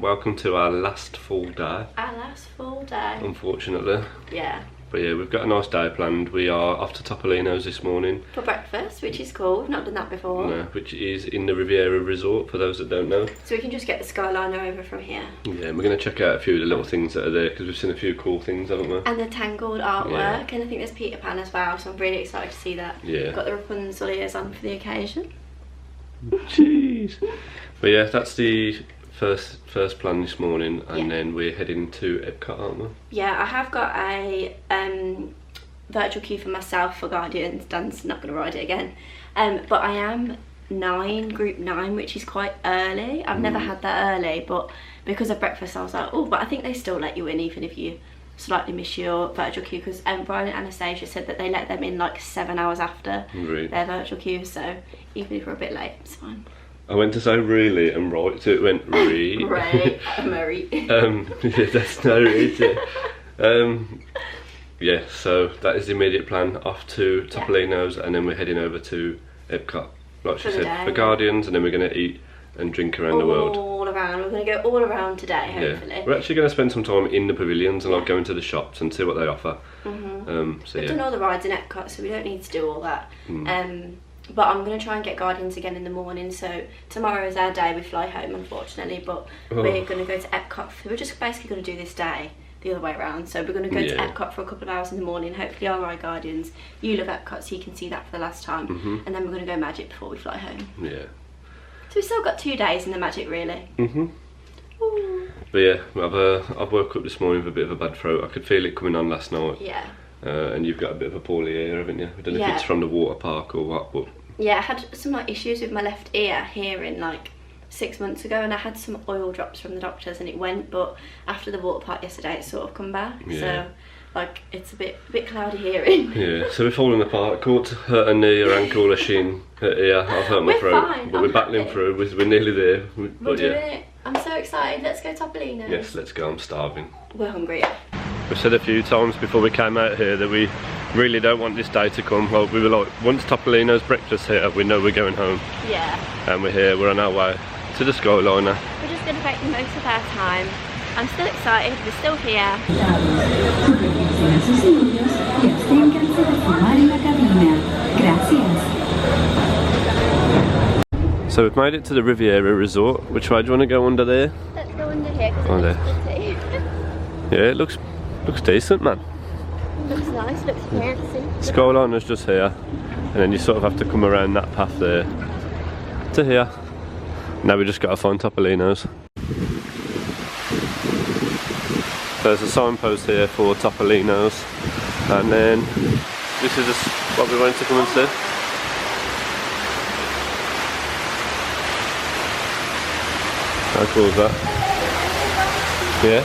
welcome to our last full day. Our last full day. Unfortunately. Yeah. But yeah, we've got a nice day planned. We are off to Topolino's this morning. For breakfast, which is cool. We've not done that before. No, which is in the Riviera resort, for those that don't know. So we can just get the Skyliner over from here. Yeah, and we're going to check out a few of the little things that are there, because we've seen a few cool things, haven't we? And the tangled artwork, Yeah. and I think there's Peter Pan as well, so I'm really excited to see that. Yeah. Got the Rapunzel ears on for the occasion. Jeez. But yeah, that's the first plan this morning, and then we're heading to Epcot, aren't we? Yeah, I have got a virtual queue for myself for Guardians. Dan's not going to ride it again. But I am group 9, which is quite early. I've never had that early, but because of breakfast I was like, oh, but I think they still let you in even if you slightly miss your virtual queue, because Brian and Anastasia said that they let them in like 7 hours after their virtual quue, so even if we're a bit late, it's fine. I went to say really and right, so it went re. Right, Murray. Yeah, that's no reason. Yeah, so that is the immediate plan. Off to Topolino's, and then we're heading over to Epcot, like she said, for Guardians, and then we're going to eat and drink around the world. All around. We're going to go all around today, hopefully. Yeah. We're actually going to spend some time in the pavilions and like go into the shops and see what they offer. So We've done all the rides in Epcot, so we don't need to do all that. But I'm going to try and get Guardians again in the morning, so tomorrow is our day. We fly home, unfortunately, but we're going to go to Epcot. We're just basically going to do this day the other way around, so we're going to go to Epcot for a couple of hours in the morning. Hopefully I'll ride Guardians. You love Epcot, so you can see that for the last time, and then we're going to go Magic before we fly home. Yeah. So we've still got 2 days in the Magic, really. But yeah, I've woke up this morning with a bit of a bad throat. I could feel it coming on last night. Yeah. And you've got a bit of a poorly ear, haven't you? I don't know if it's from the water park or what, but... Yeah, I had some like issues with my left ear hearing like 6 months ago, and I had some oil drops from the doctors and it went, but after the water park yesterday it's sort of come back. So like it's a bit cloudy hearing. Yeah, so we're falling apart. Caught hurt a knee, or ankle, a shin, her ear. I've hurt my throat. Fine. But we're battling through. We're nearly there. We'll do it. I'm so excited. Let's go Topolino's. Yes, let's go. I'm starving. We're hungry. We've said a few times before we came out here that we really don't want this day to come. Well, we were like, once Topolino's breakfast here, we know we're going home. Yeah. And we're here. We're on our way to the Skyliner. We're just going to make the most of our time. I'm still excited. We're still here. So we've made it to the Riviera resort. Which way do you want to go? Under there? Let's go under here because it looks pretty. Yeah, it looks decent, man. Looks nice, looks fancy. Skyliner's just here, and then you sort of have to come around that path there to here. Now we just got to find Topolino's. There's a signpost here for Topolino's, and then this is what we wanted to come and see. How cool is that? Yeah?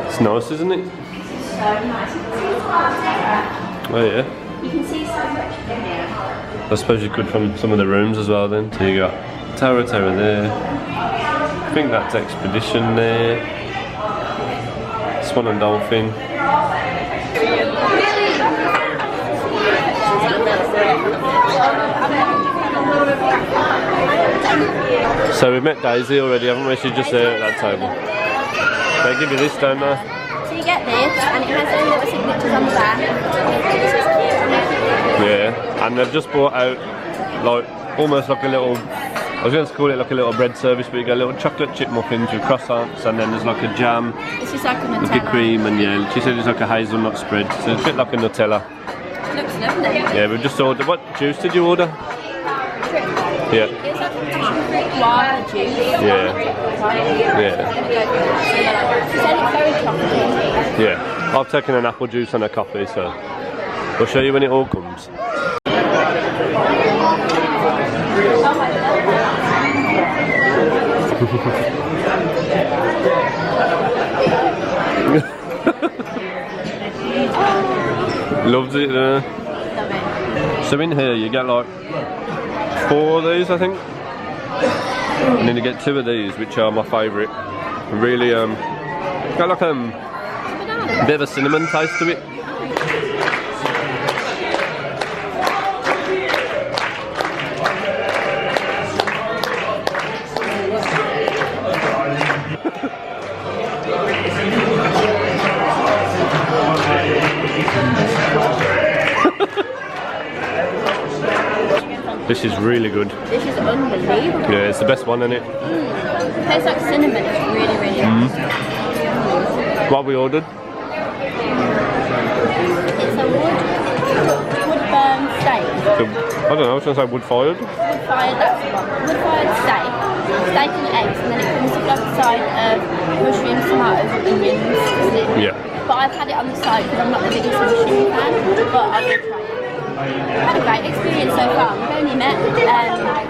It's nice, isn't it? So nice. You can see the Terrace. Oh yeah. You can see so much from here. I suppose you could from some of the rooms as well then. So you got Tower there. I think that's Expedition there. Swan and Dolphin. So we've met Daisy already, haven't we? She's just there at that table. They give you this, don't they? So you get this, and it has all the signatures on the back. This is cute. Yeah, and they've just brought out like almost like a little, I was going to call it like a little bread service, but you get little chocolate chip muffins with croissants, and then there's like a jam, this is like a Nutella, like a cream, and yeah, she said it's like a hazelnut spread, so it's a bit like a Nutella. Looks lovely. Yeah, we've just ordered. What juice did you order? Yeah. It's like a guava juice. Yeah. Yeah. She said it's very chocolatey. Yeah. I've taken an apple juice and a coffee, so we'll show you when it all comes. Loves it there. Love it. So in here you get like 4 of these, I think, and then you get 2 of these, which are my favourite. Really, got like a bit of a cinnamon taste to it. This is really good. This is unbelievable. Yeah, it's the best one, isn't it? It tastes like cinnamon. It's really, really nice. What we ordered? It's a wood-burn steak. I don't know, I was going to say wood-fired. Wood-fired, that's the one. Wood-fired steak and eggs, and then it comes with like a side of mushrooms, tomatoes, and onions. Yeah. But I've had it on the side because I'm not the biggest mushroom fan, but I will try it. I've had a great experience so far. We've only met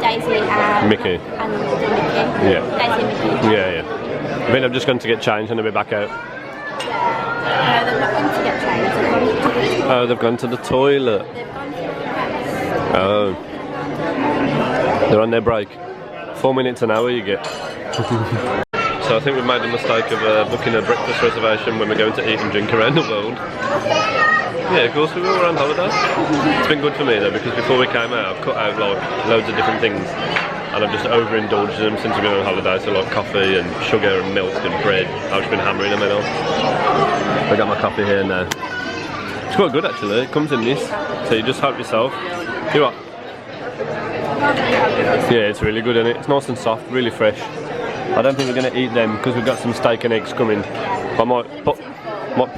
Daisy and Mickey. And Mickey. Yeah. Daisy and Mickey. Yeah. I think I'm just going to get changed and I'll be back out. No, they're not going to get changed. Oh, they've gone to the toilet. They've gone to the terrace. Oh. They're on their break. 4 minutes an hour you get. So I think we've made the mistake of booking a breakfast reservation when we're going to eat and drink around the world. Yeah, of course we were on holiday. It's been good for me though, because before we came out I've cut out like loads of different things and I've just overindulged them since we've been on holiday, so like coffee and sugar and milk and bread. I've just been hammering them in on. I got my coffee here now. It's quite good actually, it comes in this, so you just help yourself. See what? Yeah, it's really good, isn't it? It's nice and soft, really fresh. I don't think we're going to eat them because we've got some steak and eggs coming. I might put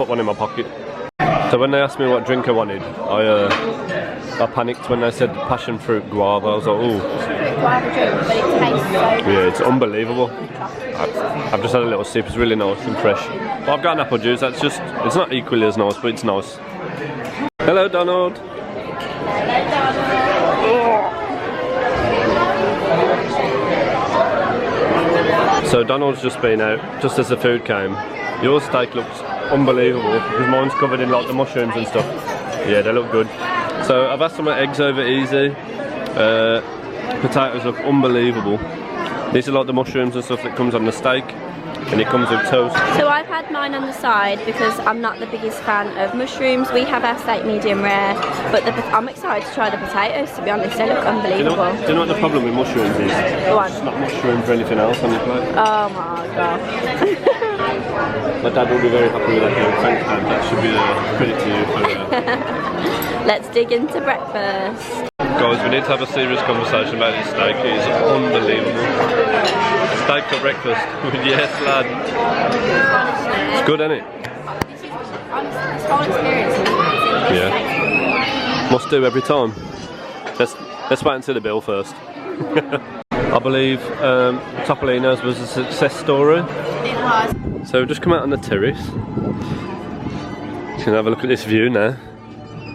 one in my pocket. So when they asked me what drink I wanted, I panicked when they said passion fruit guava. I was like, oh. Guava drink, but it tastes so good. Yeah, it's unbelievable. I've just had a little sip, it's really nice and fresh. Well, I've got an apple juice, that's just, it's not equally as nice, but it's nice. Hello, Donald. Hello, Donald. So Donald's just been out, just as the food came. Your steak looks unbelievable, because mine's covered in like the mushrooms and stuff. Yeah, they look good. So I've had some eggs over easy. Potatoes look unbelievable. These are like the mushrooms and stuff that comes on the steak, and it comes with toast. So I've had mine on the side because I'm not the biggest fan of mushrooms. We have our steak medium rare, but I'm excited to try the potatoes, to be honest. They look unbelievable. Do you know what the problem with mushrooms is? It's not mushrooms or anything else on your plate. Oh my god. My dad will be very happy with that here. Thanks, Dad. That should be a credit to you for Let's dig into breakfast. Guys, we need to have a serious conversation about this steak. It is unbelievable. Steak for breakfast. Yes, lad. Honestly. It's good, isn't it? Honestly, this whole experience is amazing. Yeah. Must do every time. Let's wait until the bill first. I believe Topolino's was a success story. It was. So we've just come out on the terrace. You can have a look at this view now.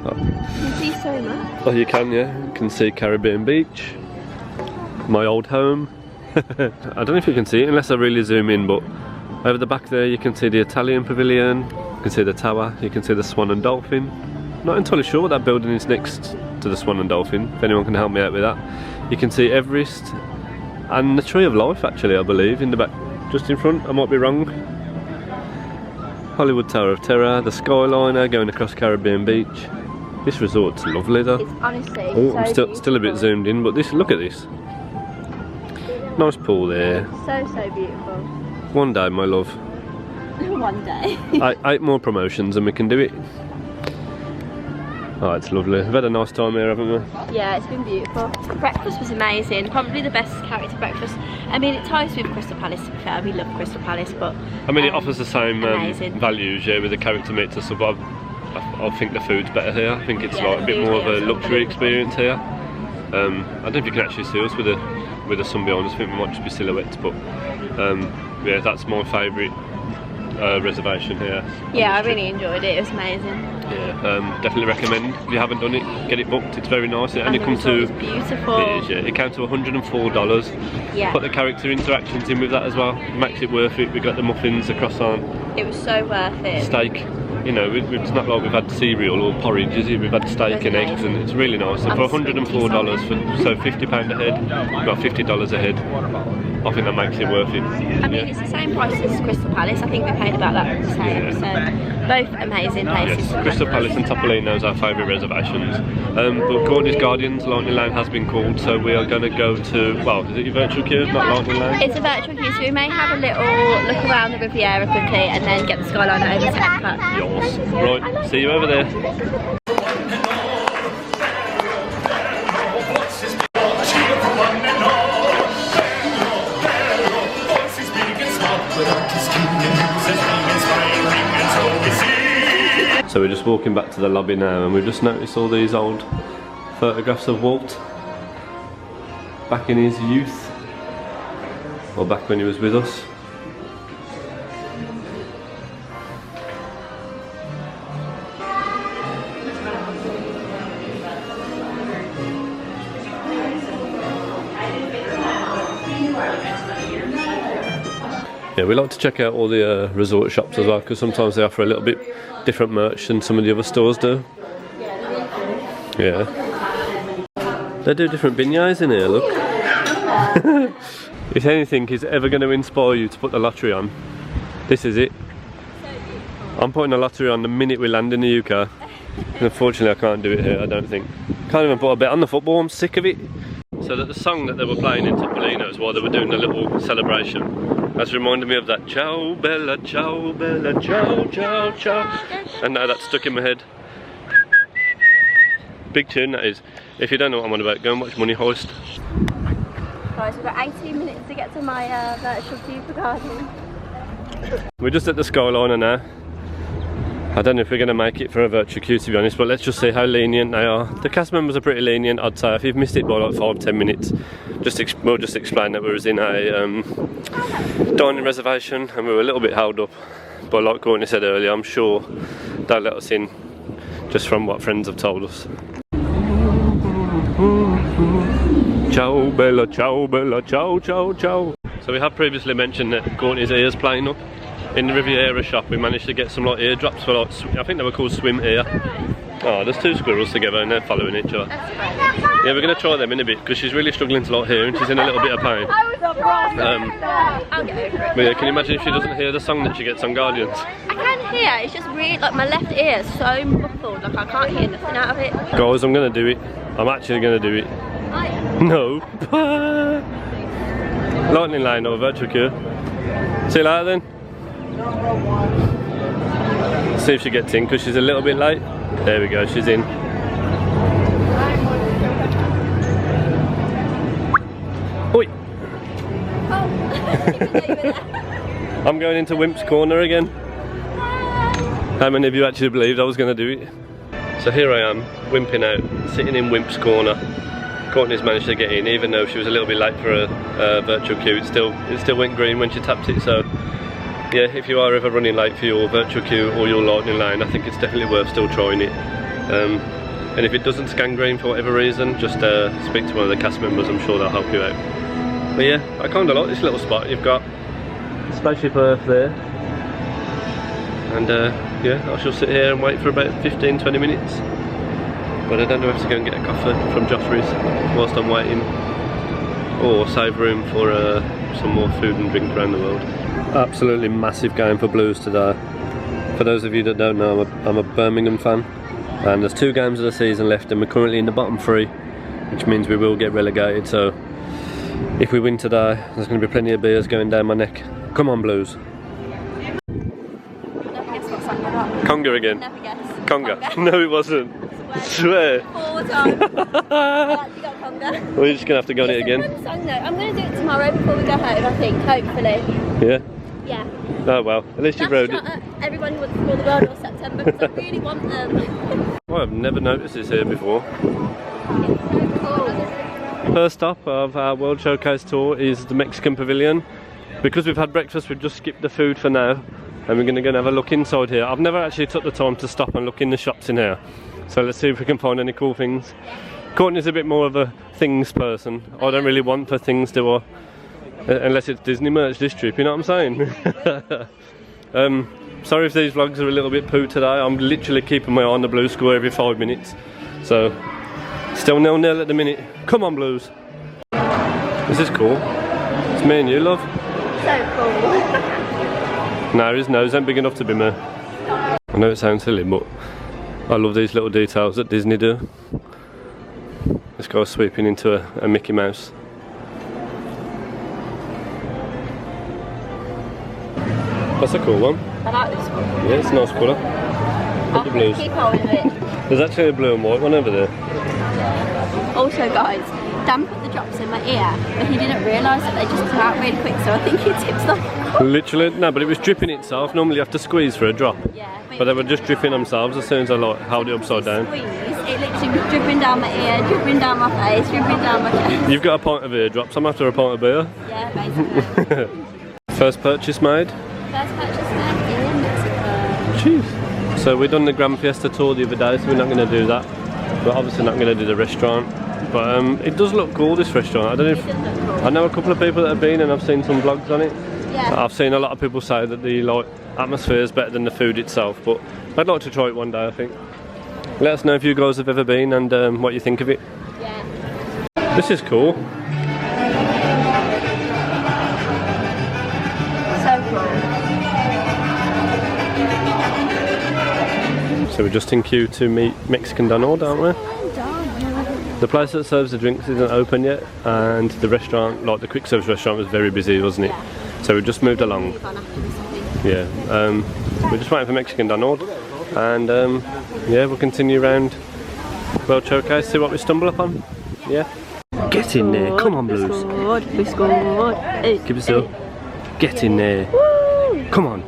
You can see so much. Oh, you can, yeah. You can see Caribbean Beach. My old home. I don't know if you can see it unless I really zoom in, but over the back there you can see the Italian pavilion, you can see the tower, you can see the Swan and Dolphin. Not entirely sure what that building is next to the Swan and Dolphin, if anyone can help me out with that. You can see Everest and the Tree of Life actually, I believe, in the back, just in front, I might be wrong. Hollywood Tower of Terror, the Skyliner going across Caribbean Beach. This resort's lovely though. It's honestly I'm still a bit zoomed in, but look at this. Nice pool there. So beautiful. One day, my love. One day. 8 more promotions and we can do it. Oh, it's lovely. We've had a nice time here, haven't we? Yeah, it's been beautiful. The breakfast was amazing. Probably the best character breakfast. I mean, it ties with Crystal Palace, to be fair. We love Crystal Palace, but I mean, it offers the same values, yeah, with the character meets and stuff. But I think the food's better here. I think it's like a bit more of a luxury experience here. I don't know if you can actually see us with the sun behind us. I think we might just be silhouettes, but yeah, that's my favourite reservation here. Yeah, I really enjoyed it. It was amazing. Yeah, definitely recommend. If you haven't done it, get it booked. It's very nice. It only comes to beautiful. It is, yeah. It came to $104. Yeah. Put the character interactions in with that as well. Makes it worth it. We got the muffins, the croissant. It was so worth it. Steak. You know, it's not like we've had cereal or porridge, is it? We've had steak and eggs, and it's really nice. And for $104, so £50 a head, we've got $50 a head. I think that makes it worth it. I mean, it's the same price as Crystal Palace. I think we paid about that the same. So both amazing places. Yes, Crystal Palace and Topolino's our favourite reservations. But Courtney's Guardians, Lightning Lane has been called, so we are going to go to, well, is it your virtual queue, not Lightning Lane? It's a virtual queue, so we may have a little look around the Riviera quickly and then get the Skyliner over to Epcot. Yours. Right, see you over there. So we're just walking back to the lobby now and we've just noticed all these old photographs of Walt back in his youth, or back when he was with us. Yeah, we like to check out all the resort shops as well, because sometimes they offer a little bit different merch than some of the other stores do. Yeah. They do different beignets in here, look. If anything is ever going to inspire you to put the lottery on, this is it. I'm putting a lottery on the minute we land in the UK. Unfortunately I can't do it here, I don't think. Can't even put a bet on the football, I'm sick of it. So that the song that they were playing in Topolino's while they were doing the little celebration has reminded me of that ciao bella, ciao bella, ciao, ciao, ciao. And now that's stuck in my head. Big tune that is. If you don't know what I'm on about, go and watch Money Heist. Guys, we've got 18 minutes to get to my virtual queue for Guardian. We're just at the Skyliner now. I don't know if we're going to make it for a virtual queue, to be honest, but let's just see how lenient they are. The cast members are pretty lenient, I'd say. If you've missed it by like 5-10 minutes, we'll just explain that we was in a dining reservation and we were a little bit held up. But like Courtney said earlier, I'm sure they'll let us in, just from what friends have told us. Ciao bella, ciao bella, ciao, ciao, ciao. So we have previously mentioned that Courtney's ears playing up. In the Riviera shop we managed to get some like eardrops for like, I think they were called swim ear. Oh, there's two squirrels together and they're following each other. Yeah, we're going to try them in a bit because she's really struggling to like hear and she's in a little bit of pain. I'll get over it. But yeah, can you imagine if she doesn't hear the song that she gets on Guardians? I can hear, it's just really, like my left ear is so muffled, like I can't hear nothing out of it. Guys, I'm going to do it. I'm actually going to do it. No. Lightning Lane or virtual queue. See you later then. See if she gets in because she's a little bit late. There we go, she's in. Oi! Oh. I'm going into Wimp's Corner again. How many of you actually believed I was going to do it? So here I am, wimping out, sitting in Wimp's Corner. Courtney's managed to get in, even though she was a little bit late for a virtual queue. It still went green when she tapped it. So yeah, if you are ever running late for your virtual queue or your Lightning Lane, I think it's definitely worth still trying it. And if it doesn't scan green for whatever reason, just speak to one of the cast members, I'm sure they'll help you out. But yeah, I kind of like this little spot. You've got Spaceship Earth there. And yeah, I shall sit here and wait for about 15-20 minutes. But I don't know if to go and get a coffee from Joffrey's whilst I'm waiting, or save room for some more food and drink around the world. Absolutely massive game for Blues today. For those of you that don't know, I'm a Birmingham fan, and there's 2 games of the season left and we're currently in the bottom 3, which means we will get relegated. So if we win today, there's going to be plenty of beers going down my neck. Come on Blues. Conga again. Never guess. Conga. No it wasn't. I swear. 4 times. I actually got Conga. We're just going to have to go on it again. It's a fun song though. I'm going to do it tomorrow before we go home, I think, hopefully. Yeah? Yeah. Oh well, at least you've rode it. Everyone who wants to explore the world or September, because I really want them. Well, I've never noticed this here before. It's so cool. First stop of our World Showcase tour is the Mexican Pavilion. Because we've had breakfast, we've just skipped the food for now. And we're going to go and have a look inside here. I've never actually took the time to stop and look in the shops in here. So let's see if we can find any cool things. Courtney's a bit more of a things person. I don't really want for things to, unless it's Disney merch this trip, you know what I'm saying? Sorry if these vlogs are a little bit poo today. I'm literally keeping my eye on the blue score every 5 minutes. So, still 0-0 at the minute. Come on Blues. This is cool. It's me and you, love. So cool. No, his nose ain't big enough to be me. I know it sounds silly, but I love these little details that Disney do. This guy's sweeping into a Mickey Mouse. That's a cool one. I like this one. Yeah, it's a nice colour. Look at the blues. Keep hold of it. There's actually a blue and white one over there. Also guys, Dan put the drops in my ear, but he didn't realise that they just come out really quick, so I think he tips like... Literally, no, but it was dripping itself. Normally you have to squeeze for a drop. Yeah. But they were just dripping themselves as soon as I like held it upside down. Squeeze, it literally was dripping down my ear, dripping down my face, dripping down my chest. You've got a pint of ear drops, I'm after a pint of beer. Yeah, basically. First purchase made. First purchase made in Mexico. Jeez. So we done the Grand Fiesta tour the other day, so we're not going to do that. We're obviously not going to do the restaurant. But it does look cool, this restaurant. I don't know if... I know a couple of people that have been and I've seen some vlogs on it. Yeah. I've seen a lot of people say that the atmosphere is better than the food itself, but I'd like to try it one day, I think. Let us know if you guys have ever been and what you think of it. Yeah. This is cool. So cool. So we're just in queue to meet Mexican Donald, aren't we? The place that serves the drinks isn't open yet, and the restaurant, like the quick service restaurant, was very busy, wasn't it? Yeah. So we just moved along. Yeah, we're just waiting for Mexican Donald, and yeah, we'll continue around World Showcase, see what we stumble upon. Yeah. Get in there, come on, Blues. We scored. Keep it still. Get in there. Woo! Come on. Do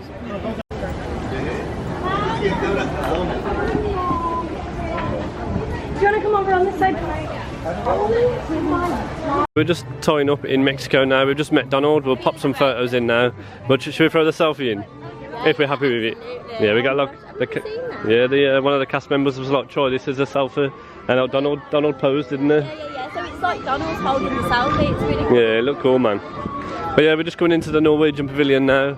you want to come over on this side? We're just tying up in Mexico now. We've just met Donald. We'll pop some photos in now. But should we throw the selfie in? If we're happy with it. Yeah, we got like the one of the cast members was like, "Troy, this is a selfie," and Donald posed, didn't he? Yeah. So it's like Donald's holding the selfie. It's really cool. Yeah, it looked cool, man. But yeah, we're just going into the Norwegian pavilion now.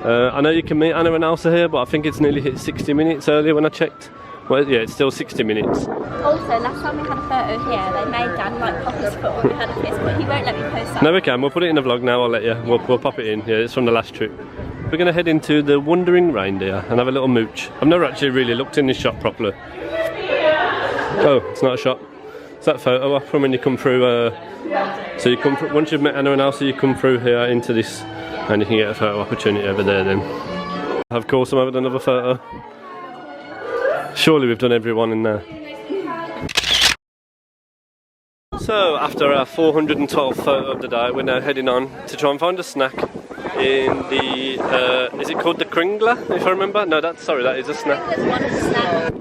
I know you can meet Anna and Elsa here, but I think it's nearly hit 60 minutes earlier when I checked. Well, yeah, it's still 60 minutes. Also, last time we had a photo here, they made Dan like pop his foot when we had a kiss, but he won't let me post that. No, we can. We'll put it in the vlog now. I'll let you. We'll pop it in. Yeah, it's from the last trip. We're going to head into the Wandering Reindeer and have a little mooch. I've never actually really looked in this shop properly. Oh, it's not a shop. It's that photo op from when you come through. So you come once you've met Anna and Elsa, you come through here into this, and you can get a photo opportunity over there. Then, of course, I'm having another photo. Surely we've done everyone in there. So after our 412th photo of the day, we're now heading on to try and find a snack in the, is it called the Kringler, if I remember? No, that is a snack. There's one snack.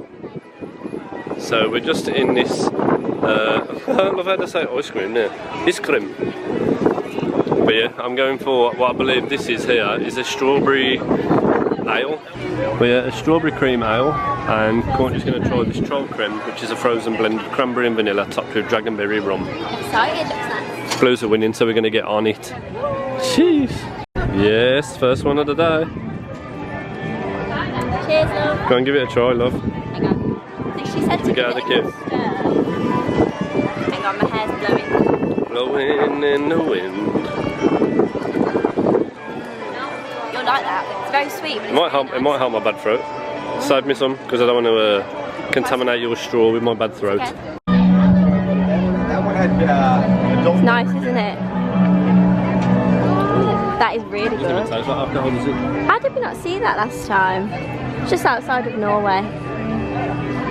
So we're just in this, I love how they say ice cream there. Ice cream. But yeah, I'm going for what I believe this is here, is a strawberry ale. But yeah, a strawberry cream ale, and Courtney's going to try this troll creme, which is a frozen blend of cranberry and vanilla topped with dragonberry rum. Excited, looks nice. Blues are winning, so we're going to get on it. Jeez. Yes, first one of the day. Cheers, love. Go and give it a try, love. Hang on. I think she said to Get out of the kit. Hang on, my hair's blowing. Blowing in the wind. You'll like that. It's very sweet. But It might help my bad throat. Save me some, because I don't want to contaminate your straw with my bad throat. Okay. It's nice, isn't it? That is really good. Does it taste like alcohol, does it? How did we not see that last time? It's just outside of Norway. I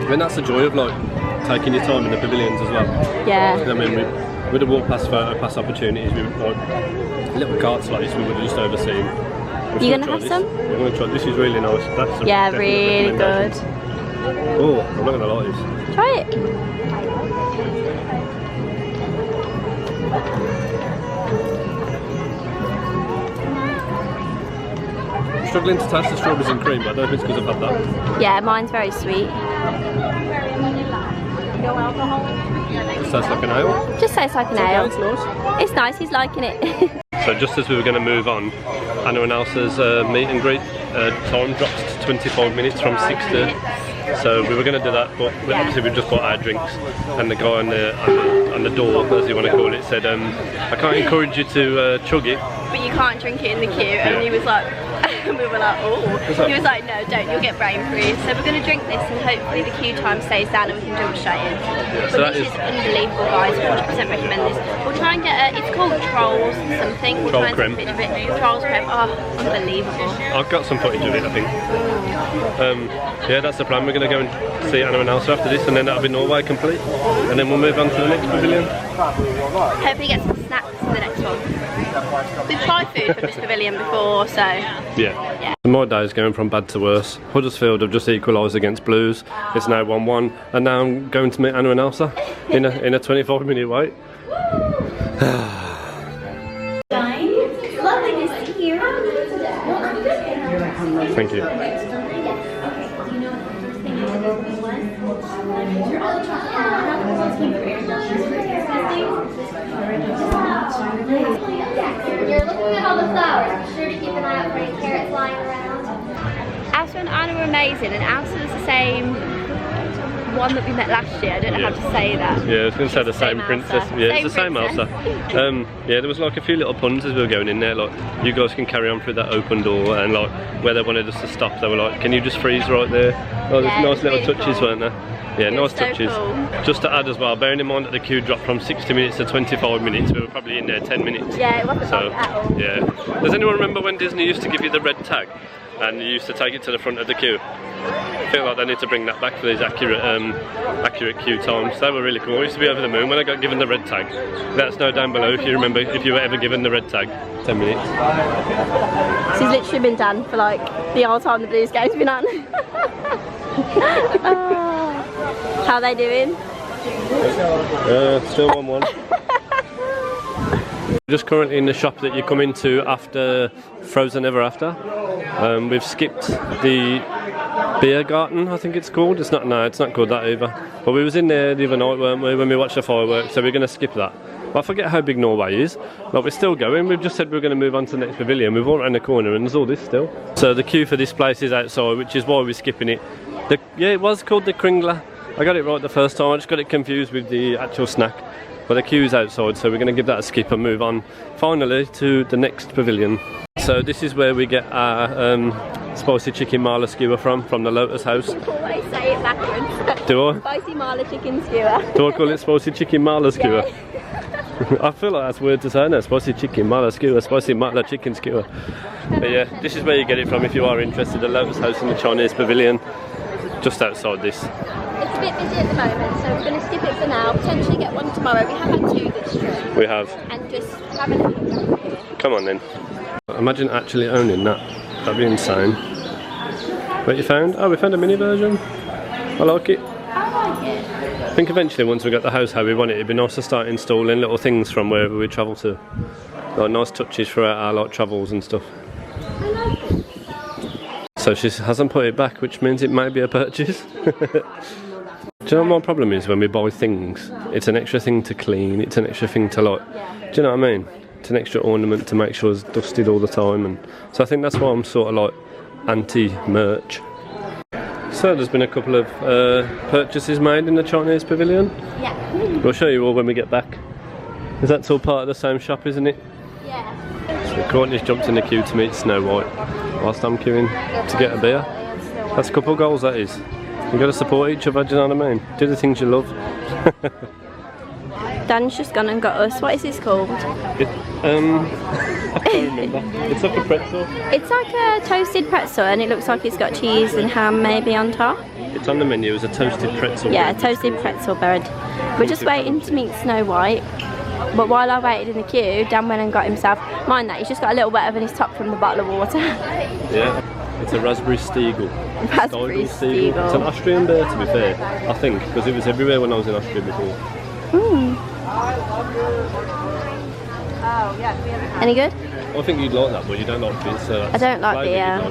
mean, that's the joy of like taking your time in the pavilions as well. Yeah. I mean, we'd have walked past photo pass opportunities, we would like little carts like this we would have just overseen. You gonna have some? We're gonna try. This is really nice. That's a Yeah, definite really good. recommendation. Oh, I'm not gonna lie. Try it. I'm struggling to taste the strawberries and cream, but I don't think it's because I've had that. Yeah, mine's very sweet. It tastes like an ale. Just tastes like an ale. It's nice. It's nice, he's liking it. So just as we were going to move on, Anna and Elsa's meet and greet time dropped to 25 minutes from 60. So we were going to do that, but obviously we just bought our drinks, and the guy on the door, as you want to call it, said, I can't encourage you to chug it. But you can't drink it in the queue, and he was like, we were like, oh. He was like, no, don't, you'll get brain freeze. So we're going to drink this, and hopefully the queue time stays down and we can jump straight in. Yeah, so but this is unbelievable, guys. 100% recommend this. We'll try and get it's called Trolls something. We'll try and creme. take a picture of it. Trolls creme. Oh, unbelievable. I've got some footage of it, I think. Yeah, that's the plan. We're going to go and see Anna and Elsa after this, and then that'll be Norway complete. And then we'll move on to the next pavilion. Hopefully get some snacks for the next one. We've tried food from this pavilion before, so yeah. My day is going from bad to worse. Huddersfield have just equalised against Blues. It's now 1-1, and now I'm going to meet Anna and Elsa in a 25-minute wait. Lovely to see you. Thank you. You're looking at all the flowers. Be sure to keep an eye out for any carrots lying around. Elsa and Anna were amazing, and Elsa was the same one that we met last year. I don't know how to say that. Yeah, I was going to say the same princess. Elsa. Yeah, it's the same Elsa. Yeah, there was like a few little puns as we were going in there, like, you guys can carry on through that open door, and like, where they wanted us to stop, they were like, can you just freeze right there? Oh, there's nice little really touches, cool. weren't there? Yeah, nice touches. Cool. Just to add as well, bearing in mind that the queue dropped from 60 minutes to 25 minutes, we were probably in there 10 minutes. Yeah, it wasn't so, long at all. Yeah. Does anyone remember when Disney used to give you the red tag? And you used to take it to the front of the queue? I feel like they need to bring that back for these accurate queue times. They were really cool. I used to be over the moon when I got given the red tag. Let us know down below if you remember if you were ever given the red tag. 10 minutes. She's literally been done for like the whole time the Blues game's been on. How are they doing? Still 1-1. Just currently in the shop that you come into after Frozen Ever After. We've skipped the beer garden, I think it's called. It's not called that either. But we was in there the other night, weren't we, when we watched the fireworks, so we're going to skip that. But I forget how big Norway is. Like, we're still going. We've just said we're going to move on to the next pavilion. We've walked around the corner and there's all this still. So the queue for this place is outside, which is why we're skipping it. Yeah, it was called the Kringler. I got it right the first time. I just got it confused with the actual snack. But the queue's outside, so we're going to give that a skip and move on finally to the next pavilion. So this is where we get our spicy chicken marla skewer from the Lotus House. Always say it backwards. Do I? Spicy marla chicken skewer. Do I call it spicy chicken marla skewer? Yeah. I feel like that's weird to say now. Spicy chicken marla skewer, spicy marla chicken skewer. But yeah, this is where you get it from if you are interested. The Lotus House in the Chinese pavilion, just outside this. It's a bit busy at the moment, so we're going to skip it for now. Potentially get one tomorrow. We have had two this trip. We have. And just have a look around here. Come on then. Imagine actually owning that. That'd be insane. What you found? Oh, we found a mini version. I like it. I like it. I think eventually once we got the house how we want it, it'd be nice to start installing little things from wherever we travel to. Like nice touches for our like travels and stuff. I like it. So she hasn't put it back, which means it might be a purchase. Do you know what my problem is when we buy things? It's an extra thing to clean, it's an extra thing to like, do you know what I mean? It's an extra ornament to make sure it's dusted all the time, and so I think that's why I'm sort of like anti-merch. So there's been a couple of purchases made in the Chinese pavilion. Yeah. We'll show you all when we get back. Is that all part of the same shop, isn't it? Yeah. So Courtney's jumped in the queue to meet Snow White whilst I'm queuing to get a beer. That's a couple of goals, that is. You got to support each other, do you know what I mean? Do the things you love. Dan's just gone and got us. What is this called? I can't remember. It's like a pretzel. It's like a toasted pretzel, and it looks like it's got cheese and ham maybe on top. It's on the menu as a toasted pretzel. Yeah, a toasted pretzel bread. We're just waiting to meet Snow White. But while I waited in the queue, Dan went and got himself, mind that, he's just got a little wet on his top from the bottle of water. Yeah, it's a raspberry Stiegel. Raspberry Stiegel. It's an Austrian beer, to be fair, I think, because it was everywhere when I was in Austria before. Any good? I think you'd like that, but you don't like beer, so I don't like beer.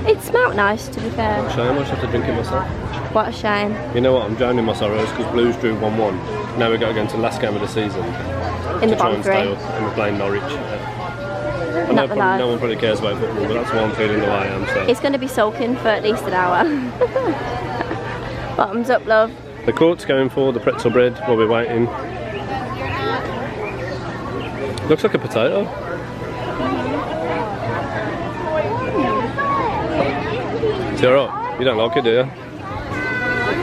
It smelled nice, to be fair. Shame, I just have to drink it myself. What a shame. You know what, I'm drowning my sorrows because Blues drew 1-1. Now we've got to go into the last game of the season. In the to try and bottom stay three. up, and we're playing Norwich. I Not the live. No one probably cares about football, but that's why I'm feeling the way I am. So. It's going to be sulking for at least an hour. Bottoms up, love. The court's going for the pretzel bread while we're waiting. Looks like a potato. Is it alright? You don't like it, do you?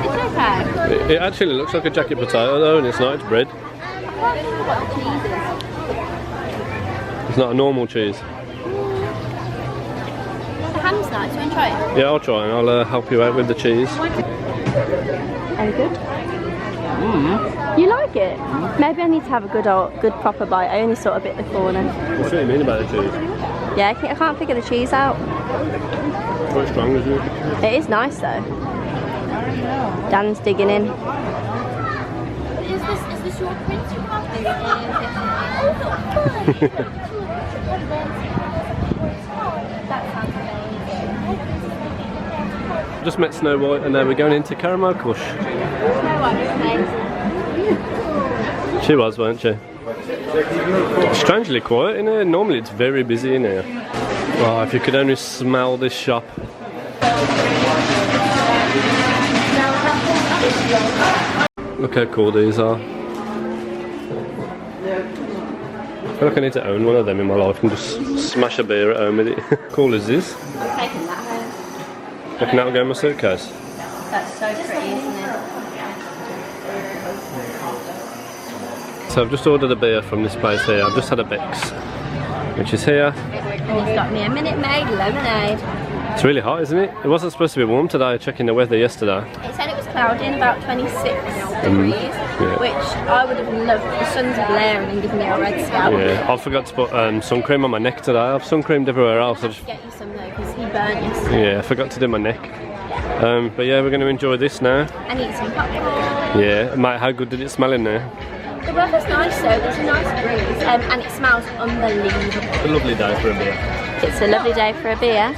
It's okay. It actually looks like a jacket potato though, and it's not, it's bread. It's not a normal cheese. The ham's nice, you want to try it? Yeah, I'll try and I'll help you out with the cheese. Any good? You like it? Maybe I need to have a good proper bite. I only saw a bit before now. What's what you mean about the cheese? Yeah, I can't figure the cheese out. Quite strong, isn't it? It is nice though. Dan's digging in. Is this your prince you have? Just met Snow White and now we're going into Caramel Kush. She was, weren't she? Strangely quiet in here. Normally it's very busy in here. Oh, if you could only smell this shop. Look how cool these are. I feel like I need to own one of them in my life and just smash a beer at home with it. Cool as this. I'm taking that home. Looking out go in my suitcase. That's so pretty, isn't it? So I've just ordered a beer from this place here. I've just had a Bex, which is here. And he's got me a Minute Maid lemonade. It's really hot, isn't it? It wasn't supposed to be warm today, checking the weather yesterday. It said it was cloudy and about 26 degrees, yeah. which I would have loved. The sun's blaring and giving me a red scalp. Yeah, I forgot to put sun cream on my neck today. I've sun creamed everywhere else. Get you some though, because he burnt yesterday. Yeah, I forgot to do my neck. But yeah, we're going to enjoy this now. And eat some popcorn. Yeah, mate, how good did it smell in there? The weather's nice though, there's a nice breeze, and it smells unbelievable. It's a lovely day for a beer. It's a lovely day for a beer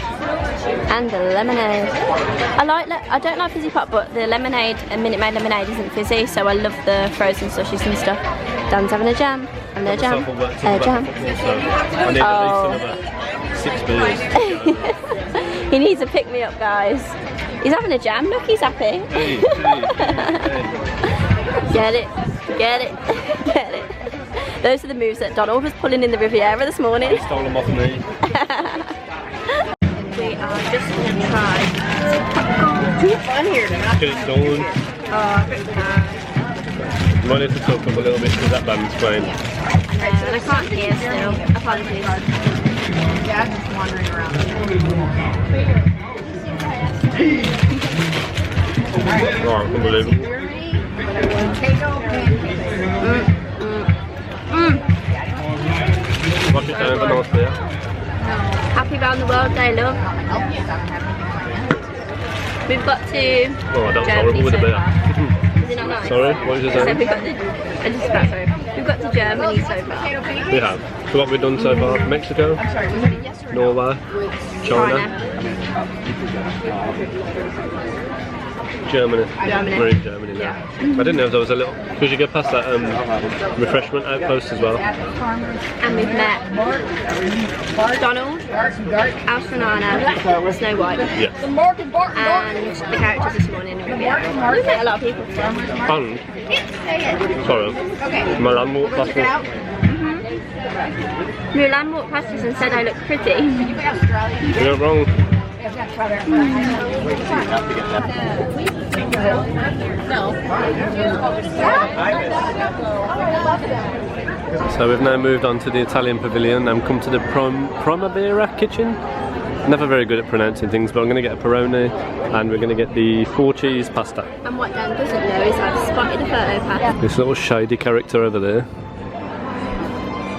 and a lemonade. I don't like fizzy pop, but the lemonade, a Minute Maid lemonade isn't fizzy, so I love the frozen slushies and stuff. Dan's having a jam, and a jam, a jam. I need at least another 6 beers. He needs a pick-me-up, guys. He's having a jam, look, he's happy. Hey. Get it, get it, get it. Those are the moves that Donald was pulling in the Riviera this morning. He stole them off me. We are just going to try some popcorn. Too fun here tonight. Get it done. Oh, You might need to talk up a little bit because that band's playing. and I can't hear still. Apologies. Yeah, just wandering around. Oh, unbelievable. Watch it down for North beer. Happy round the world day, love. We've got to Oh, that was Germany horrible with the so beer. far. Is it not nice? Sorry, what did you So say? we've got to Germany so far. We have. So what we've done so far? Mexico, Norway, China. Germany. We're in Germany now. I didn't know if there was a little, because you get past that refreshment outpost as well. And we've met Donald, Alstronana, Snow White, Yes. and the characters this morning. We've met a lot of people today. And, sorry, Milan walked past me. Mulan walked past us and said I look pretty. You're not wrong. So we've now moved on to the Italian pavilion and come to the Primavera kitchen. Never very good at pronouncing things, but I'm going to get a Peroni and we're going to get the 4-cheese pasta. And what Dan doesn't know is I've spotted a photo pass. This little shady character over there.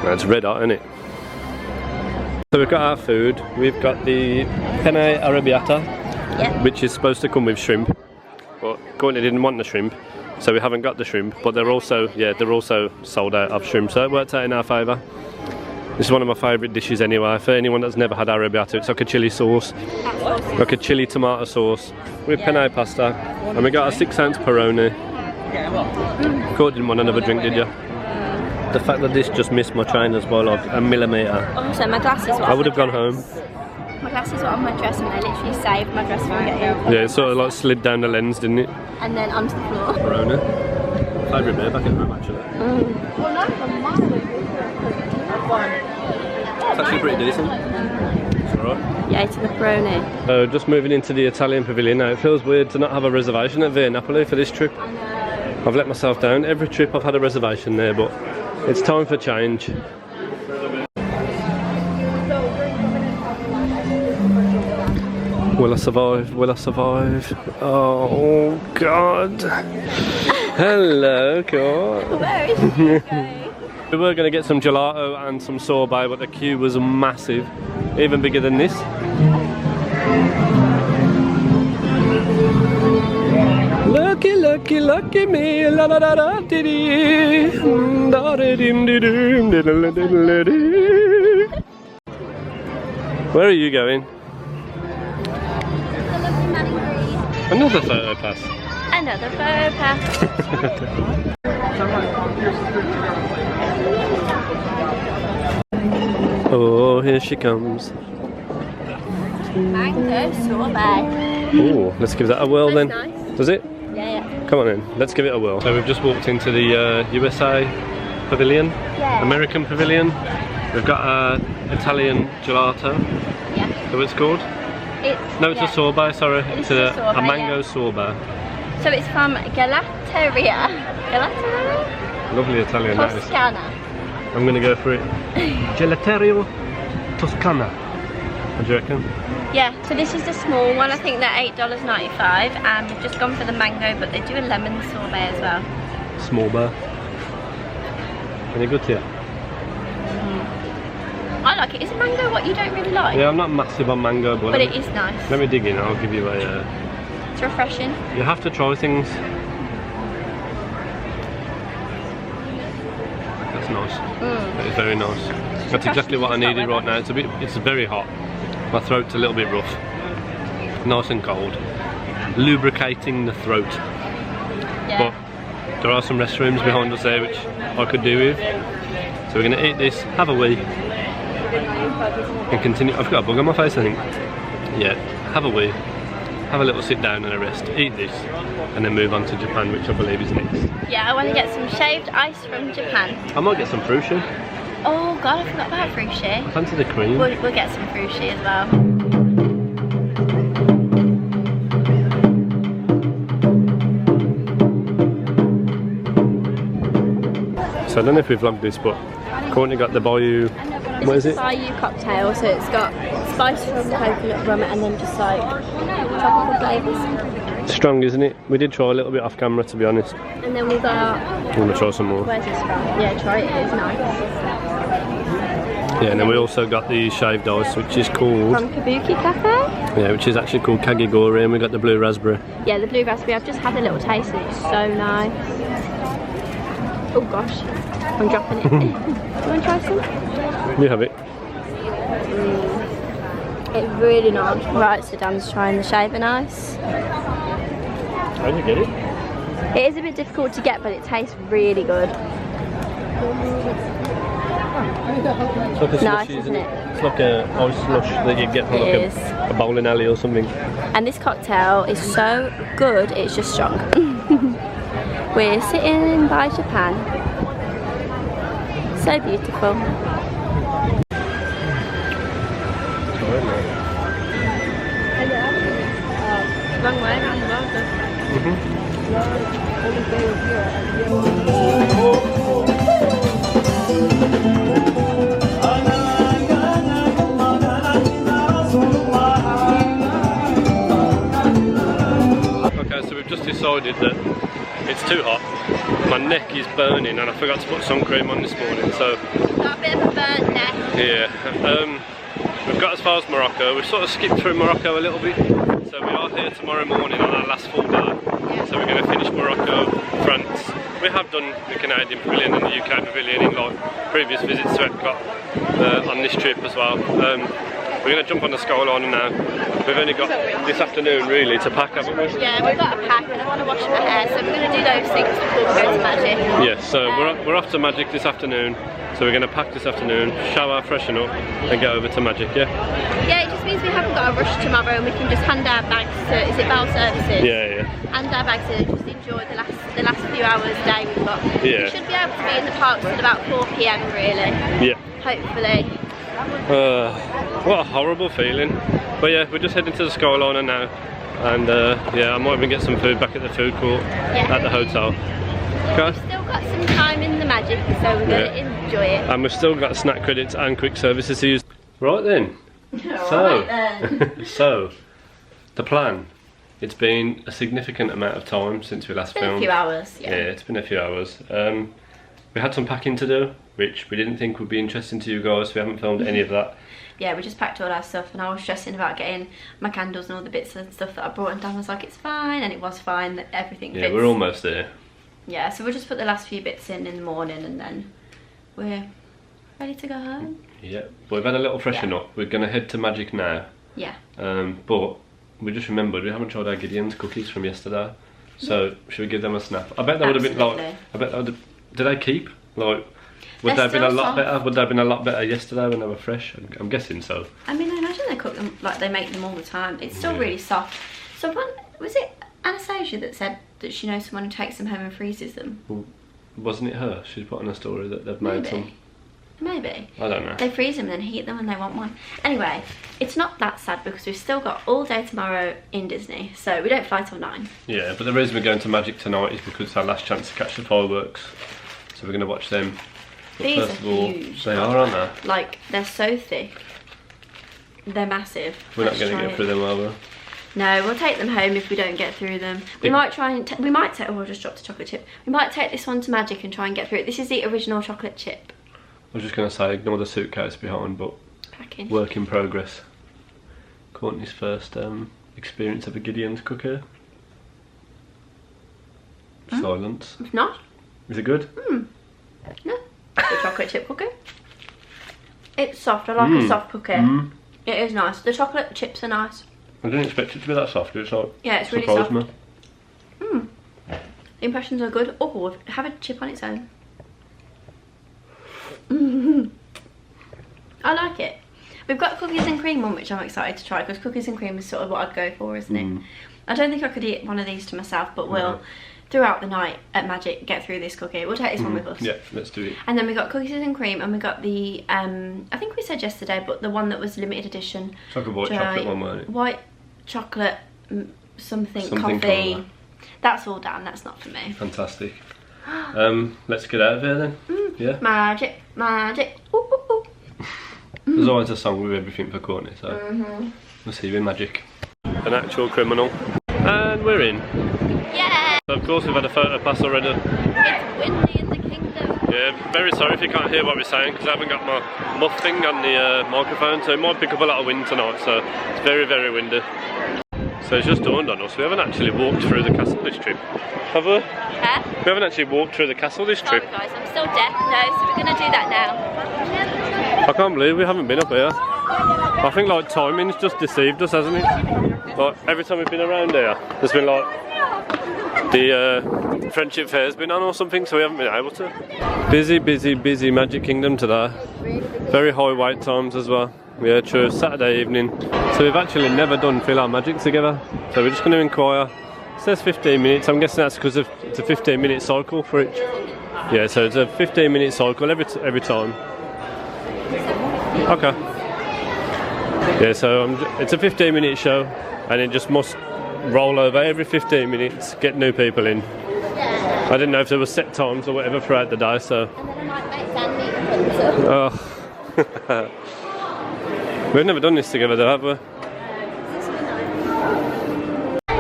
That's red hot, isn't it? So we've got our food. We've got the penne arrabbiata, which is supposed to come with shrimp, but Courtney didn't want the shrimp, so we haven't got the shrimp. But they're also sold out of shrimp, so it worked out in our favour. This is one of my favourite dishes anyway. For anyone that's never had arrabbiata, it's like a chilli sauce, like a chilli tomato sauce with penne pasta, and we got a 6-ounce Peroni. Courtney didn't want another drink, did you? The fact that this just missed my trainers by like a millimetre. Also, my glasses were I would have gone home. My glasses were on my dress and they literally saved my dress from getting. Yeah, it sort of like slid down the lens, didn't it? And then onto the floor. Corona. Favourite beer back at home actually. It's actually pretty decent. It's alright. Yeah, to the Peroni. Just moving into the Italian pavilion now. It feels weird to not have a reservation at Via Napoli for this trip. I've let myself down. Every trip I've had a reservation there, but it's time for change. Will I survive? Will I survive? Oh God. Hello, God. Where is she going? We were going to get some gelato and some sorbet, but the queue was massive. Even bigger than this. Lucky, lucky, lucky me. La da da da dee dee. Da da dim dee doom diddle diddle dee. Where are you going? Another photo pass. Another photo pass. Oh, here she comes. Mango sorbet. Oh, let's give that a whirl then. Nice. Does it? Yeah, yeah. Come on in, let's give it a whirl. So we've just walked into the USA pavilion, Yeah. American pavilion. We've got Italian gelato. Yeah. Is that what it's called? No, it's a sorbet, sorry. It's a sorbet, mango yeah. sorbet. So it's from Gelateria. Gelateria? Lovely Italian, that is. Toscana. I'm going to go for it. Gelateria Toscana. What do you reckon? Yeah, so this is the small one. I think they're $8.95 and we've just gone for the mango, but they do a lemon sorbet as well. Small bar. Any good to you? I like it. Is mango what you don't really like? Yeah, I'm not massive on mango, but it is nice. Let me dig in, I'll give you a... It's refreshing. You have to try things. That's nice. That is very nice. That's exactly what I needed right now. It's very hot. My throat's a little bit rough. Nice and cold. Lubricating the throat. Yeah. But there are some restrooms behind us there which I could do with. So we're going to eat this, have a wee, and continue. I've got a bug on my face, I think. Yeah, have a wee, have a little sit down and a rest, eat this, and then move on to Japan, which I believe is next. Yeah, I want to get some shaved ice from Japan. I might get some frushi. Oh god, I forgot about frushi. Fancy the cream. We'll get some frushi as well. So I don't know if we've vlogged this, but Courtney got the Bayou. What is it? Bayou cocktail, so it's got spice from coconut rum and then just like tropical flavours. Strong, isn't it? We did try a little bit off camera, to be honest. And then we got... I'm going to try some more. Where's this from? Yeah, try it, it's nice. Yeah, and then we also got the shaved ice, which is called... From Kabuki Cafe? Yeah, which is actually called Kagigori, and we got the blue raspberry. Yeah, the blue raspberry. I've just had a little taste and it's so nice. Oh gosh, I'm dropping it. You want to try some? You have it. It's really nice. Right, so Dan's trying the shaving ice. How did you get it? It is a bit difficult to get, but it tastes really good. It's like a Nice, slushy, isn't it? It's like a ice slush that you get from like a bowling alley or something. And this cocktail is so good, it's just strong. We're sitting by Japan. So beautiful. Long way around the world. Okay, so we've just decided that it's too hot. My neck is burning and I forgot to put sun cream on this morning, so... Got a bit of a burnt neck. Yeah. We've got as far as Morocco. We've sort of skipped through Morocco a little bit. So we are here tomorrow morning on our last full day. Yeah. So we're going to finish Morocco, France. We have done the Canadian pavilion and the UK pavilion in like previous visits to Epcot on this trip as well. We're going to jump on the Skyliner now. We've only got this afternoon really to pack, haven't we? Yeah, we've got a pack and I want to wash my hair, so we're going to do those things before we go to Magic. Yeah, so we're off to Magic this afternoon. So we're going to pack this afternoon, shower, freshen up, and go over to Magic, yeah? Yeah, it just means we haven't got a rush tomorrow and we can just hand our bags to, is it Bell Services? Yeah. Hand our bags to just enjoy the last few hours day we've got. Yeah. We should be able to be in the parks at about 4 PM really. Yeah. Hopefully. What a horrible feeling. But yeah, we're just heading to the Skyliner now. And yeah, I might even get some food back at the food court at the hotel. Okay. We've still got some time in the Magic, so we're going to enjoy it. And we've still got snack credits and quick services to use. Right then. So, the plan. It's been a significant amount of time since we last filmed. A few hours, yeah. Yeah, it's been a few hours. We had some packing to do, which we didn't think would be interesting to you guys, so we haven't filmed any of that. Yeah, we just packed all our stuff and I was stressing about getting my candles and all the bits and stuff that I brought, and Dan was like, it's fine, and it was fine, that everything fits. Yeah, we're almost there. Yeah, so we'll just put the last few bits in the morning and then we're ready to go home. Yeah, we've had a little freshen up. We're going to head to Magic now. Yeah. But we just remembered we haven't tried our Gideon's cookies from yesterday. So should we give them a snap? I bet that would have been like, I bet that would have, did they keep? Like, would they have been a lot better? Would they have been a lot better yesterday when they were fresh? I'm guessing so. I mean, I imagine they cook them like they make them all the time. It's still really soft. Someone, was it Anastasia that said that she knows someone who takes them home and freezes them? Well, wasn't it her? She's put on a story that they've made some. Maybe. I don't know. They freeze them and then heat them when they want one. Anyway, it's not that sad because we've still got all day tomorrow in Disney, so we don't fly till 9. Yeah, but the reason we're going to Magic tonight is because it's our last chance to catch the fireworks. So we're going to watch them. But These first are of all, huge. they are, aren't they? Like, they're so thick. They're massive. We're not going to get through them, are we? No, we'll take them home if we don't get through them. We might try and, oh, I just dropped a chocolate chip. We might take this one to Magic and try and get through it. This is the original chocolate chip. I was just going to say, ignore the suitcase behind, but Packing. Work in progress. Courtney's first experience of a Gideon's cookie. Silence. If not? Is it good? No. The chocolate chip cookie. It's soft. I like a soft cookie. It is nice. The chocolate chips are nice. I didn't expect it to be that soft. It's like, yeah, it's really soft. Me. The impressions are good. Oh, have a chip on its own. I like it. We've got cookies and cream one, which I'm excited to try because cookies and cream is sort of what I'd go for, isn't it? I don't think I could eat one of these to myself, but we'll throughout the night at Magic get through this cookie. We'll take this one with us. Yeah, let's do it. And then we got cookies and cream, and we got the I think we said yesterday, but the one that was limited edition. It's like a white chocolate one, wasn't it? White chocolate something coffee. That's all down. That's not for me. Fantastic. Let's get out of here then. Yeah. Magic, magic. Ooh, ooh, ooh. There's always a song with everything for Courtney, so we'll see you in Magic. An actual criminal. And we're in. Yeah! So of course we've had a photo pass already. It's windy in the kingdom. Yeah, very sorry if you can't hear what we're saying because I haven't got my muff thing on the microphone, so it might pick up a lot of wind tonight, so it's very, very windy. So it's just dawned on us, we haven't actually walked through the castle this trip, have we? Huh? We haven't actually walked through the castle this trip. Sorry guys, I'm still deaf though, so we're going to do that now. I can't believe we haven't been up here. I think like timing's just deceived us, hasn't it? Like every time we've been around here, there's been like the friendship fair's been on or something, so we haven't been able to. Busy, busy, busy Magic Kingdom today. Very high wait times as well. Yeah, true, Saturday evening. So we've actually never done Philhar Magic together. So we're just going to inquire. It says 15 minutes, I'm guessing that's because it's a 15-minute cycle for each. Yeah, so it's a 15-minute cycle every time. Okay. Yeah, so it's a 15-minute show and it just must roll over every 15 minutes, get new people in. I didn't know if there were set times or whatever throughout the day, so... And then I might make Sandy Oh. We've never done this together though, have we?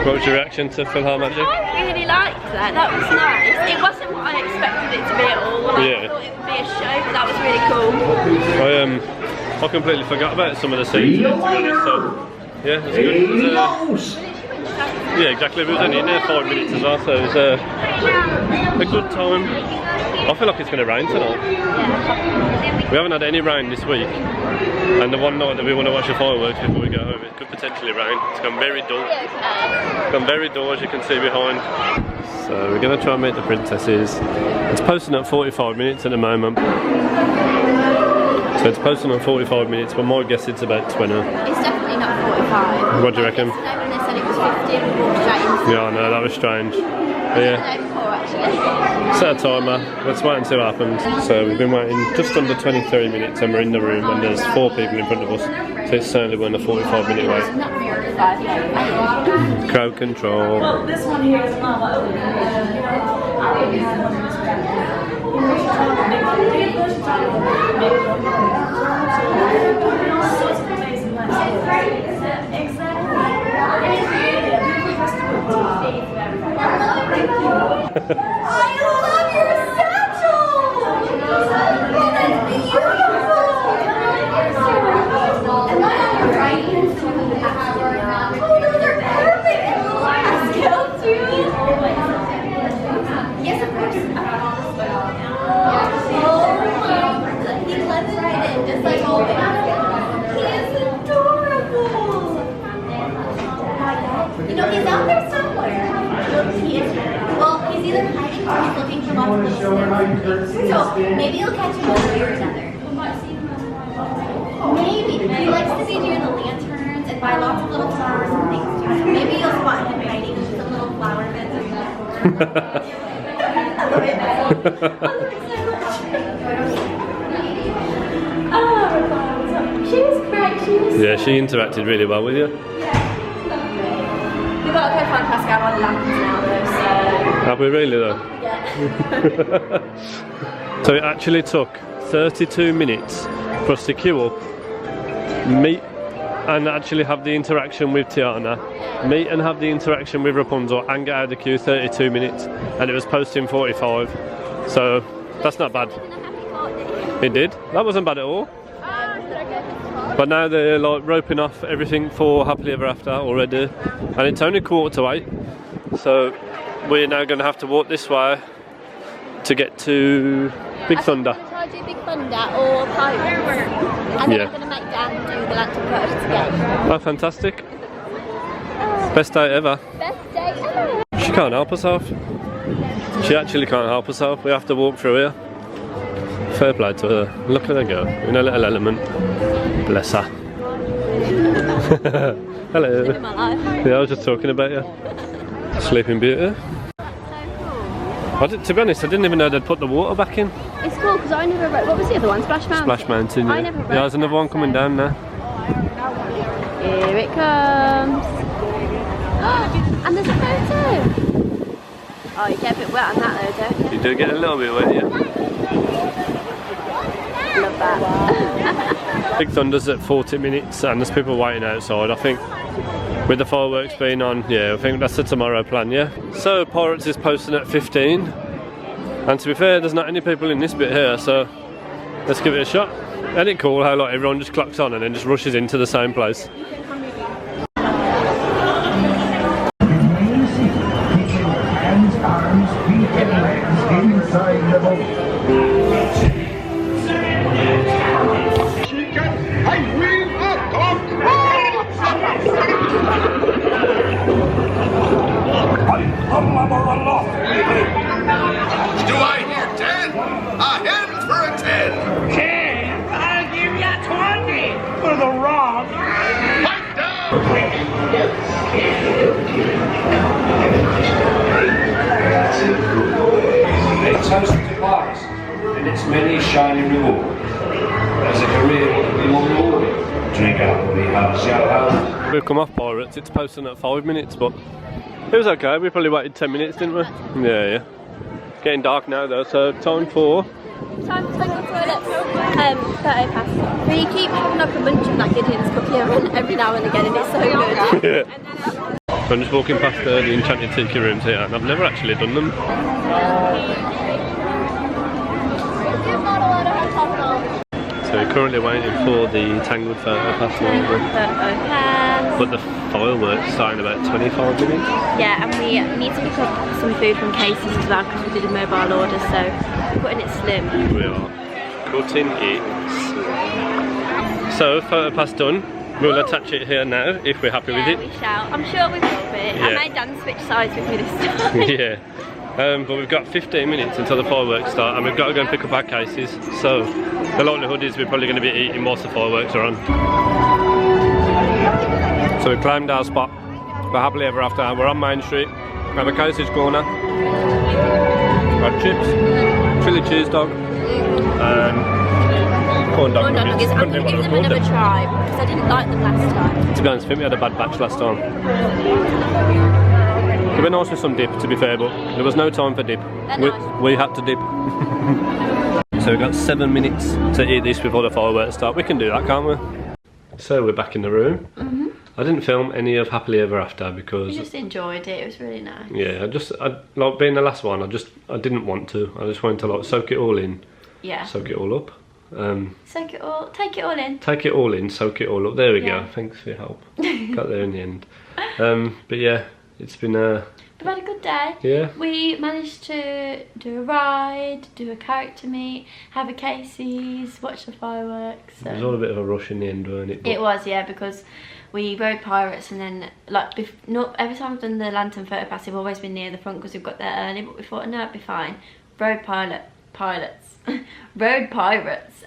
What was your reaction to Philhar Magic? I really liked that. That was nice. It wasn't what I expected it to be at all. I thought it would be a show, but that was really cool. I completely forgot about some of the scenes, to be honest, so yeah, it was good. Yeah, exactly. We was only in there 5 minutes as well, so it was a good time. I feel like it's going to rain tonight. We haven't had any rain this week, and the one night that we want to watch the fireworks before we go home, it could potentially rain. It's gone very dull. It's gone very dull, as you can see behind. So So we're going to try and meet the princesses. It's posting at 45 minutes at the moment. So it's posting on 45 minutes, but my guess it's about 20. It's definitely not 45. What do you reckon? Yesterday when they said it was 50 and we walked straight into Yeah, I know, that was strange. But yeah. Set a timer, let's wait and see what happens. So we've been waiting just under 23 minutes and we're in the room and there's 4 people in front of us. So it's certainly been a 45-minute wait. Crowd control. Well, this one here is not what I love your satchel! That's beautiful! Oh, those are perfect! Scale too? Yes, of course. He lets right in, just like always. He is adorable! You know, he's out there somewhere. He is. Well, he's either hiding or he's looking for lots of little snacks. So maybe you'll catch him one way or another. Maybe. He likes to be near the lanterns and buy lots of little flowers and things too. Maybe you'll spot him hiding with some little flower beds or something. She was great. Yeah, she interacted really well with you. We've got to go find Pascal on the lanterns now though, so... Have we really though? Yeah. So it actually took 32 minutes for us to queue up, meet and actually have the interaction with Tiana, meet and have the interaction with Rapunzel and get out of the queue 32 minutes and it was posting 45. So that's not bad. It did. That wasn't bad at all. But now they're like roping off everything for Happily Ever After already and it's only 7:45. So we're now going to have to walk this way to get to Big Thunder. Try to do Big Thunder or Pirates. And then Yeah. we're going to make Dan do the lantern photos again. Oh, fantastic. Best day ever. Best day ever. She can't help herself. She actually can't help herself. We have to walk through here. Fair play to her. Look at her go in a little element. Bless her. Hello. Yeah, I was just talking about you. Sleeping Beauty. To be honest, I didn't even know they'd put the water back in. It's cool because I never read. What was the other one? Splash Mountain? Splash Mountain. Yeah. I never read Yeah, there's another one coming down now. Here it comes. And there's a photo. Oh, you get a bit wet on that though, don't you? You do get a little bit wet, yeah. Love that. Big Thunder's at 40 minutes and there's people waiting outside. I think with the fireworks being on, yeah, I think that's the tomorrow plan, yeah. So Pirates is posting at 15. And to be fair, there's not any people in this bit here, so let's give it a shot. Isn't it cool how like everyone just clocks on and then just rushes into the same place? Hands, arms, feet, and legs inside the boat. I will not talk. Do I hear 10? A hand for a 10. 10? I'll give you 20 for the wrong. Pipe down. A toast to Paris and its many shining rewards. As a career would be more rewarding. Drink up, we have a shout out. We've come off Pirates, it's posting at 5 minutes, but it was okay. We probably waited 10 minutes, didn't we? Yeah. Getting dark now though, so time for... Time to go to the toilet. Photo pass. But you keep having like a bunch of like Gideon's cookie every now and again and it's so good. So I'm just walking past the Enchanted Tiki rooms here and I've never actually done them. So we're currently waiting for the Tangled photo pass number. But the fireworks starting about 25 minutes. Yeah, and we need to pick up some food from Casey's as well because we did a mobile order, so we're putting it slim. We are cutting it slim. So photo pass done. We'll attach it here now if we're happy with it. We shall. I'm sure we will be. Yeah. I made Dan switch sides with me this time. Yeah. But we've got 15 minutes until the fireworks start and we've got to go and pick up our cases. So the likelihood is we're probably going to be eating whilst the fireworks are on. So we climbed our spot for happily ever after. We're on Main Street. We have a cases corner. Got chips, chili cheese dog, and corn dog nuggets. I'm going to give them another try because I didn't like them last time. To be honest, I think we had a bad batch last time. It would be nice with some dip, to be fair, but there was no time for dip. We had to dip. So we've got 7 minutes to eat this before the fireworks start. We can do that, can't we? So we're back in the room. I didn't film any of Happily Ever After because... We just enjoyed it, it was really nice. Yeah, I like being the last one, I didn't want to. I just wanted to like soak it all in. Yeah. Soak it all up. Soak it all, take it all in. Take it all in, soak it all up. There we go. Thanks for your help. Got there in the end. But yeah, it's been a... We've had a good day. Yeah. We managed to do a ride, do a character meet, have a Casey's, watch the fireworks. So. It was all a bit of a rush in the end, weren't it? But it was, yeah, because we rode Pirates and then, like, every time I've done the Lantern Photo Pass, we've always been near the front because we've got there early, but we thought, no, it'd be fine. Rode Pirates,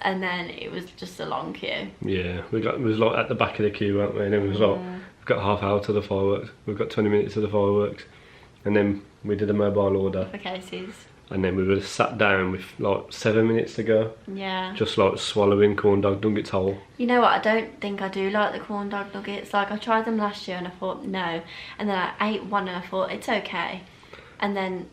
and then it was just a long queue. Yeah, it was like at the back of the queue, weren't we? And it was like, we've got half hour to the fireworks, we've got 20 minutes to the fireworks. And then we did a mobile order. For Casey's. And then we were sat down with like 7 minutes to go. Yeah. Just like swallowing corn dog nuggets whole. You know what, I don't think I do like the corn dog nuggets. Like, I tried them last year and I thought no. And then I ate one and I thought it's okay. And then,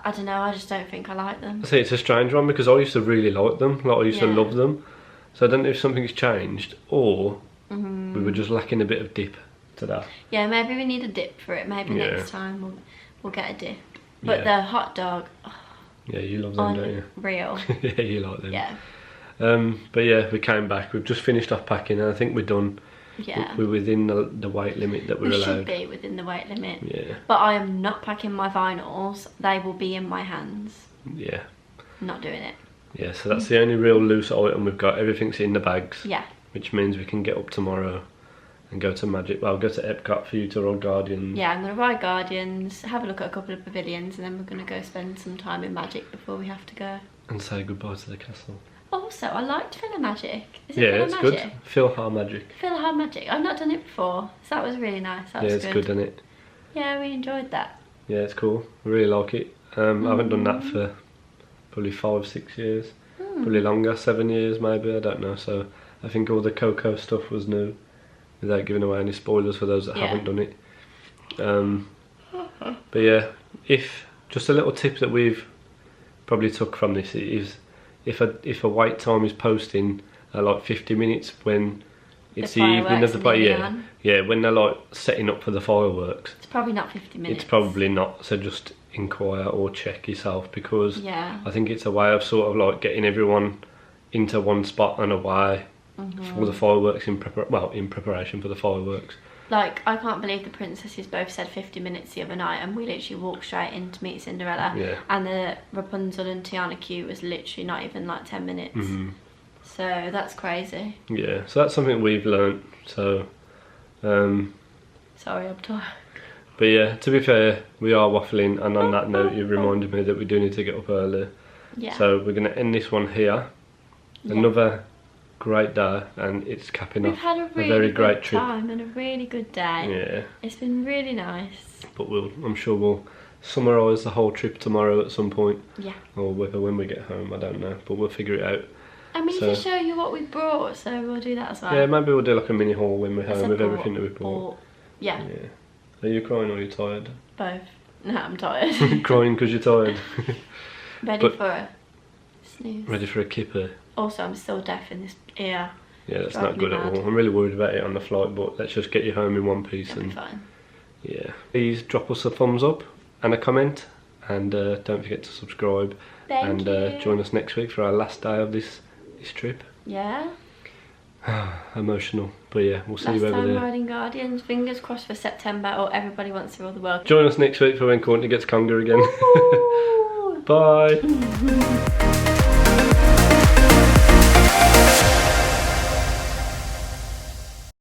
I don't know, I just don't think I like them. I say it's a strange one because I used to really like them. Like, I used to love them. So I don't know if something's changed or we were just lacking a bit of dip to that. Yeah, maybe we need a dip for it. Maybe next time we'll get a dip. But the hot dog... Oh, yeah, you love them, don't you? Real. Yeah, you like them. Yeah. But yeah, we came back. We've just finished off packing and I think we're done. Yeah. We're within the weight limit that we're allowed. We should be within the weight limit. Yeah. But I am not packing my vinyls. They will be in my hands. Yeah. Not doing it. Yeah, so that's the only real loose item we've got. Everything's in the bags. Yeah. Which means we can get up tomorrow and go to I'll go to Epcot for you to ride Guardians. Yeah, I'm going to ride Guardians, have a look at a couple of pavilions, and then we're going to go spend some time in Magic before we have to go. And say goodbye to the castle. Also, I liked Magic. Is it yeah, it's good. Magic. Magic. I've not done it before, so that was really nice. That was it's good, isn't it? Yeah, we enjoyed that. Yeah, it's cool. I really like it. I haven't done that for probably 5-6 years. Probably longer, 7 years maybe, I don't know. So I think all the Coco stuff was new. Without giving away any spoilers for those that haven't done it. But yeah, just a little tip that we've probably took from this is if a wait time is posting like 50 minutes when it's the evening of the when they're like setting up for the fireworks. It's probably not 50 minutes. It's probably not, so just inquire or check yourself because I think it's a way of sort of like getting everyone into one spot and away. For the fireworks in preparation for the fireworks. Like, I can't believe the princesses both said 50 minutes the other night and we literally walked straight in to meet Cinderella. Yeah. And the Rapunzel and Tiana queue was literally not even like 10 minutes. So that's crazy. Yeah, so that's something we've learnt. So, sorry, I'm tired. But yeah, to be fair, we are waffling, and on that note, you reminded me that we do need to get up early. Yeah. So we're going to end this one here. Another great day, and it's capping off a very great trip. Time and a really good day. Yeah, it's been really nice. But I'm sure we'll summarise the whole trip tomorrow at some point. Yeah. Or whether when we get home, I don't know, but we'll figure it out. And we need to show you what we brought, so we'll do that as well. Yeah, maybe we'll do like a mini haul when we're home with everything that we brought. Yeah. Are you crying or are you tired? Both. No, I'm tired. Crying because you're tired. Ready for a snooze. Ready for a kipper. Also, I'm still deaf in this ear. Yeah, that's not good at all. I'm really worried about it on the flight, but let's just get you home in one piece. That'll be fine. Yeah. Please drop us a thumbs up and a comment, and don't forget to subscribe. Thank you. Join us next week for our last day of this trip. Yeah. Emotional, but yeah, we'll see you over there. Last time riding Guardians. Fingers crossed for September, or everybody wants to rule the world. Join us next week for when Courtney gets conga again. Bye.